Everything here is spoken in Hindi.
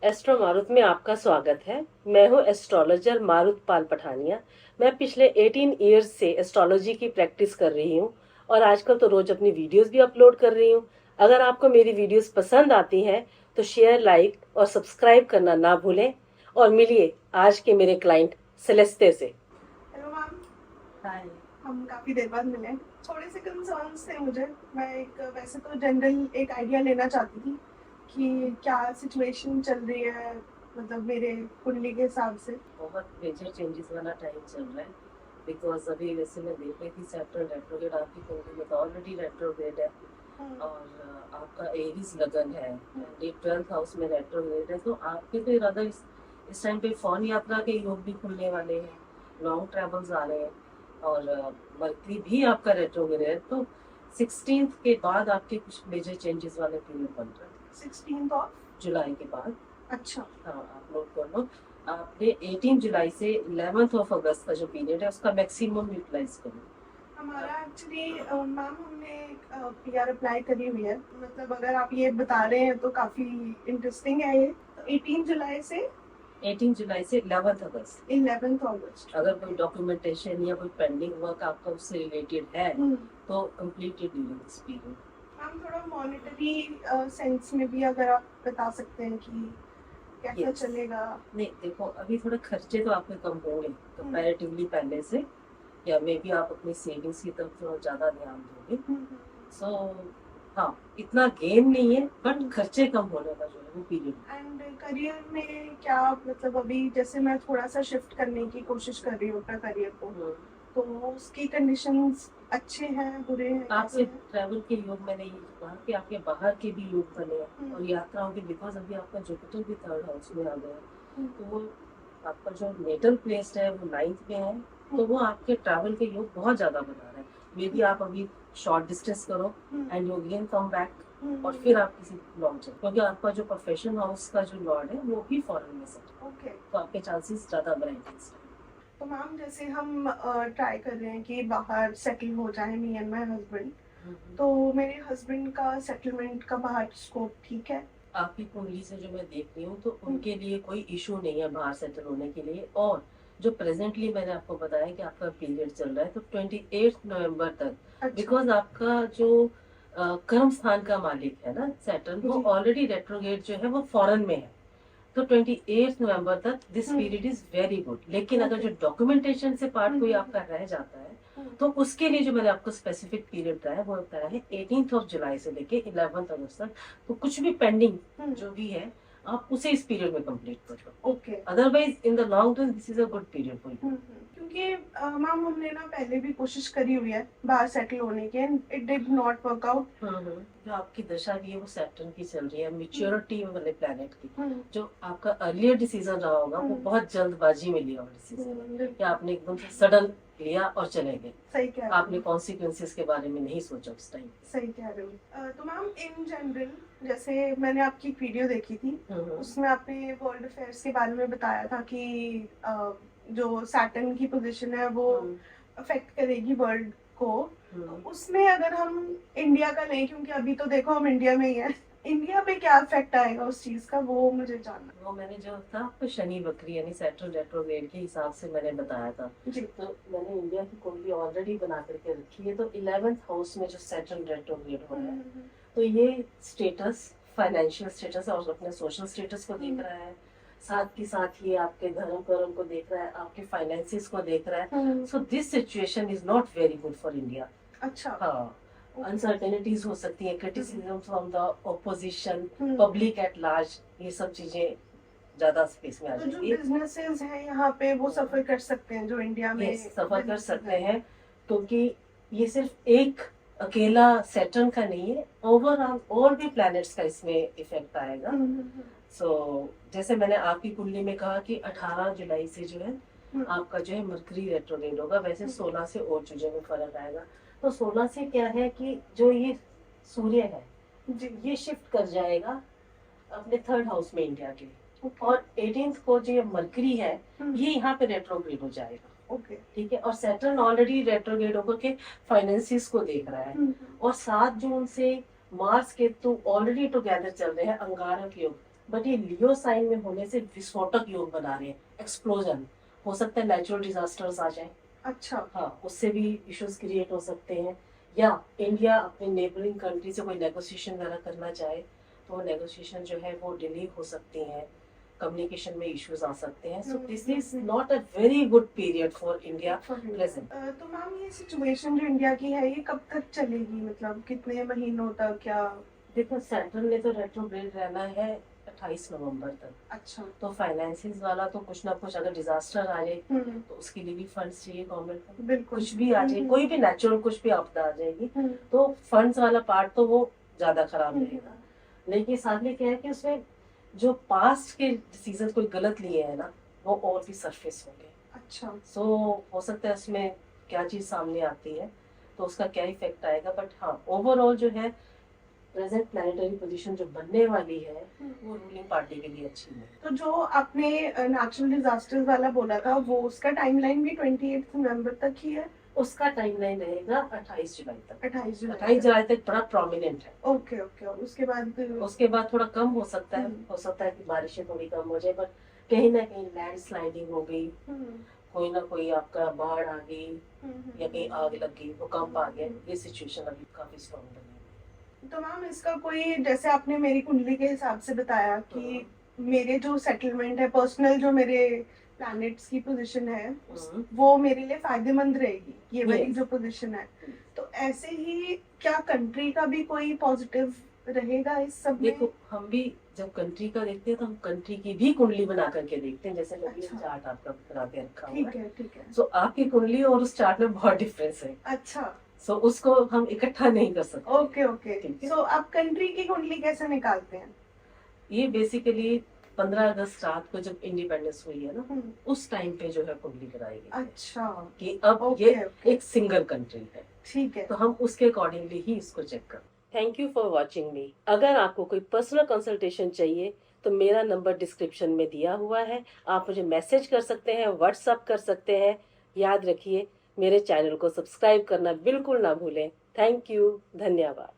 एस्ट्रो मारुत में आपका स्वागत है। मैं हूँ एस्ट्रोलॉजर मारुत पाल पठानिया। मैं पिछले 18 इयर्स से एस्ट्रोलॉजी की प्रैक्टिस कर रही हूँ और आजकल तो रोज अपनी वीडियोस भी अपलोड कर रही हूँ। अगर आपको मेरी वीडियोस पसंद आती हैं तो शेयर, लाइक और सब्सक्राइब करना ना भूलें। और मिलिए आज के मेरे क्लाइंट सेलेस्ते से। Hello ma'am. हाय। हम काफ़ी देर बाद मिले। थोड़े से कंसर्न्स थे मुझे। मैं एक वैसे तो जनरल एक आइडिया लेना चाहती थी कि क्या सिचुएशन चल रही है, मतलब मेरे कुंडली के हिसाब से। बहुत मेजर चेंजेस वाला टाइम चल रहा है बिकॉज अभी वैसे मैं देख रही थी सैटर्न रेट्रोग्रेड आपकी कुंडली में तो ऑलरेडी रेट्रोग्रेड है हम्म, और आपका एरीज लगन है हम्म, एंड ये 12th हाउस में रेट्रोग्रेड है तो आपके तो इरादा इस टाइम पे फौन यात्रा के योग भी खुलने वाले हैं, लॉन्ग ट्रेवल्स आ रहे हैं और मरकरी भी आपका रेट्रोग्रेड है तो 16th के बाद आपके कुछ मेजर चेंजेस वाले पीरियड बन रहे हैं 16 ऑफ। जुलाई के बाद। अच्छा। हाँ आप नोट कर लो। आपने 18 जुलाई से 11 ऑफ अगस्त का जो पीरियड है उसका मैक्सिमम यूटिलाइज करो। हमारा एक्चुअली मैम हमने पीआर अप्लाई करी हुई है, मतलब अगर आप ये बता रहे हैं तो काफ़ी इंटरेस्टिंग है ये। तो 18 जुलाई से 18 जुलाई से 11 अगस्त 11 अगस्त। अगर कोई डॉक्यूमेंटेशन या कोई पेंडिंग वर्क आपका उससे रिलेटेड है हम्म। तो completed during this period. Ma'am थोड़ा मॉनेटरी सेंस में भी अगर आप बता सकते हैं कि कैसा यस। चलेगा। नहीं देखो अभी थोड़े खर्चे तो आपके कम होंगे हम्म, कंपैरेटिवली पहले से या मे बी आप अपनी सेविंग्स की तरफ थोड़ा ज़्यादा ध्यान दोगे सो हाँ इतना गेन नहीं है बट खर्चे कम होने का जो है वो पीरियड। एंड करियर में क्या, मतलब अभी जैसे मैं थोड़ा सा शिफ्ट करने की कोशिश कर रही हूँ अपना करियर को, तो उसकी कंडीशंस अच्छे हैं बुरे हैं कैसे आपके हैं? ट्रैवल के योग मैंने ये कहा कि आपके बाहर के भी योग बने हैं हम्म, और यात्राओं के बिकॉज अभी आपका जुपिटर भी थर्ड हाउस में आ गया है हम्म, तो वो आपका जो नेटल प्लेस है वो 9th में है तो वो आपके ट्रैवल के योग बहुत ज्यादा बना रहा है। मे बी आप अभी शॉर्ट डिस्टेंस करो hmm, and you again come back hmm, और फिर आप किसी लॉन्ग चले क्योंकि आपका जो प्रोफेशन हाउस का जो लॉर्ड है वो भी फॉरेन में सेट ओके। तो आपके चांसेस ज्यादा ब्राइट हैं इस टाइम। तो मैम जैसे हम ट्राई कर रहे हैं कि बाहर सेटल हो जाए मी एंड माय हस्बैंड, तो मेरे हस्बैंड का सेटलमेंट का बाहर स्कोप ठीक है? आपकी कुंडली से जो मैं देख रही हूँ तो हम्म, उनके लिए कोई इशू नहीं है बाहर सेटल होने के लिए और जो प्रेजेंटली मैंने आपको बताया कि आपका पीरियड चल रहा है तो 28 नवंबर तक अच्छा। बिकॉज आपका जो कर्म स्थान का मालिक है ना सैटर्न वो जी। ऑलरेडी रेट्रोगेट जो है वो फॉरेन में है तो 28 नवंबर तक this hmm, period is very good लेकिन अगर ओके। जो डॉक्यूमेंटेशन से पार्ट कोई हम्म, आपका रह जाता है हम्म, तो उसके लिए जो मैंने आपको स्पेसिफिक पीरियड बताया वो बताया है 18th ऑफ जुलाई से लेके 11th अगस्त तक तो कुछ भी पेंडिंग हम्म, जो भी है आप उसे इस पीरियड में कंप्लीट कर लो okay. Otherwise in the long run this is a good period for you. क्योंकि मैम हमने ना पहले भी कोशिश करी हुई है बाहर सेटल होने की and it did not work out. जो आपकी दशा भी है वो सैटर्न की चल रही है मेच्योरिटी वाले प्लेनेट की हम्म, जो आपका अर्लियर डिसीजन रहा होगा वो बहुत जल्दबाजी में लिया हुआ डिसीजन या आपने एकदम से सडन लिया और चले गए सही कह रहे आपने हो। कॉन्सिक्वेंसेस के बारे में नहीं सोचा उस टाइम। सही कह रहे हो। तो मैम इन जनरल जैसे मैंने आपकी एक वीडियो देखी थी, उसमें आपने वर्ल्ड अफेयर्स के बारे में बताया था कि जो सैटर्न की पोजीशन है वो अफेक्ट करेगी वर्ल्ड को। तो उसमें अगर हम इंडिया का लें, क्योंकि अभी तो देखो हम इंडिया में ही है, इंडिया पे क्या इफेक्ट आएगा उस चीज का वो मुझे जानना वो मैंने जो था आपको शनि वक्री यानी सैटर्न रेट्रोग्रेड के हिसाब से मैंने बताया था है जी। तो मैंने इंडिया की कुंडली ऑलरेडी बना करके रखी है तो 11th हाउस में जो सैटर्न रेट्रोग्रेड हो रहा है तो ये स्टेटस फाइनेंशियल स्टेटस और अपने सोशल स्टेटस को देख रहा है साथ ही साथ ये आपके धर्म कर्म को देख रहा है आपके फाइनेंसिस को देख रहा है so this situation is not very good for India. अच्छा। हाँ अनसर्टेनिटीज हो सकती है criticism from the opposition hmm, public at large ये सब चीजें ज्यादा स्पेस में आ तो जो जाएंगी। बिजनेसेस हैं यहाँ पे वो सफर कर सकते हैं जो इंडिया में ये सफर कर businesses सकते हैं। हैं क्योंकि ये सिर्फ एक अकेला सैटर्न का नहीं है ओवरऑल और भी प्लैनेट्स का इसमें इफेक्ट आएगा। सो जैसे मैंने आपकी कुंडली में कहा कि 18 जुलाई से जो है आपका जो है मरकरी रेट्रोग्रेड होगा वैसे 16 से और चीजों में फर्क आएगा तो 16 से क्या है कि जो ये सूर्य है जी। ये शिफ्ट कर जाएगा अपने थर्ड हाउस में इंडिया के ओके। और 18th को जो ये मरकरी है हम्म, ये यहाँ पे रेट्रोग्रेड हो जाएगा। ओके। ठीक है और सैटर्न ऑलरेडी रेट्रोग्रेड होकर के फाइनेंसिस को देख रहा है और 7 जून से मार्स केतु ऑलरेडी टुगेदर चल रहे हैं अंगारक योग बट ये लियो साइन में होने से विस्फोटक योग बना रहे हैं, एक्सप्लोजन हो सकता है, नेचुरल डिजास्टर्स आ जाए, अच्छा। हाँ उससे भी इश्यूज क्रिएट हो सकते हैं, या इंडिया अपने नेबरिंग कंट्री से कोई नेगोशिएशन वगैरह करना चाहे तो वो नेगोशिएशन जो है वो डिले हो सकती हैं, कम्युनिकेशन में इश्यूज आ सकते हैं। So this is not a very good period for India present. तो मैम ये सिचुएशन जो इंडिया की है ये कब तक चलेगी, मतलब कितने महीनों तक? क्या देखो सेंट्रल ने तो रेट्रोग्रेड रहना है 28 नवंबर तक। अच्छा। तो फाइनेंसिस वाला तो कुछ ना कुछ, अगर डिजास्टर आ जाए तो उसके लिए भी फंड्स चाहिए गवर्नमेंट को, बिल्कुल। कुछ भी आ जाए, कोई भी नेचुरल कुछ भी आपदा आ जाएगी तो फंड्स वाला पार्ट तो वो ज्यादा खराब रहेगा। लेकिन साथ में क्या है कि उसमें जो पास्ट के डिसीजन कोई गलत लिए हैं ना वो और भी सरफेस होंगे। अच्छा। सो हो सकता है उसमें क्या चीज सामने आती है तो उसका क्या इफेक्ट आएगा, बट हाँ ओवरऑल जो है प्रेजेंट प्लैनेटरी पोजीशन जो बनने वाली है वो रूलिंग पार्टी के लिए अच्छी है। तो जो आपने नेचुरल डिजास्टर्स वाला बोला था वो उसका टाइमलाइन भी 28 नवंबर तक ही है? उसका टाइमलाइन रहेगा 28 जुलाई तक। 28 जुलाई तक बड़ा प्रोमिनेंट है। Okay okay. उसके बाद थोड़ा कम हो सकता है, हो सकता है कि बारिशें थोड़ी कम हो जाए, बट कहीं ना कहीं लैंडस्लाइडिंग हो गई, कोई ना कोई आपका बाढ़ आ गई या कहीं आग लग गई, भूकंप आ गया, ये सिचुएशन अभी काफी स्ट्रॉन्ग बनी है। तो मैम इसका कोई, जैसे आपने मेरी कुंडली के हिसाब से बताया कि मेरे जो सेटलमेंट है पर्सनल, जो मेरे प्लैनेट्स की पोजीशन है वो मेरे लिए फायदेमंद रहेगी, ये वाली जो पोजीशन है, तो ऐसे ही क्या कंट्री का भी कोई पॉजिटिव रहेगा इस सब में? देखो हम भी जब कंट्री का देखते हैं तो हम कंट्री की भी कुंडली बना करके देखते हैं, जैसे मैंने अच्छा। चार्ट आपका बना के रखा हुआ ठीक है। है ठीक है। सो आपकी कुंडली और उस चार्ट में बहुत डिफरेंस है। अच्छा। सो उसको हम इकट्ठा नहीं कर सकते। Okay okay. सो आप कंट्री की कुंडली कैसे निकालते हैं? ये बेसिकली 15 अगस्त रात को जब इंडिपेंडेंस हुई है ना उस टाइम पे जो है कुंडली कराई गई। अच्छा। कि अब ये एक सिंगल कंट्री है, ठीक है, तो हम उसके अकॉर्डिंगली ही इसको चेक कर। थैंक यू फॉर वॉचिंग मी। अगर आपको कोई पर्सनल कंसल्टेशन चाहिए तो मेरा नंबर डिस्क्रिप्शन में दिया हुआ है, आप मुझे मैसेज कर सकते हैं, व्हाट्सअप कर सकते हैं। याद रखिए मेरे चैनल को सब्सक्राइब करना बिल्कुल ना भूलें। थैंक यू, धन्यवाद।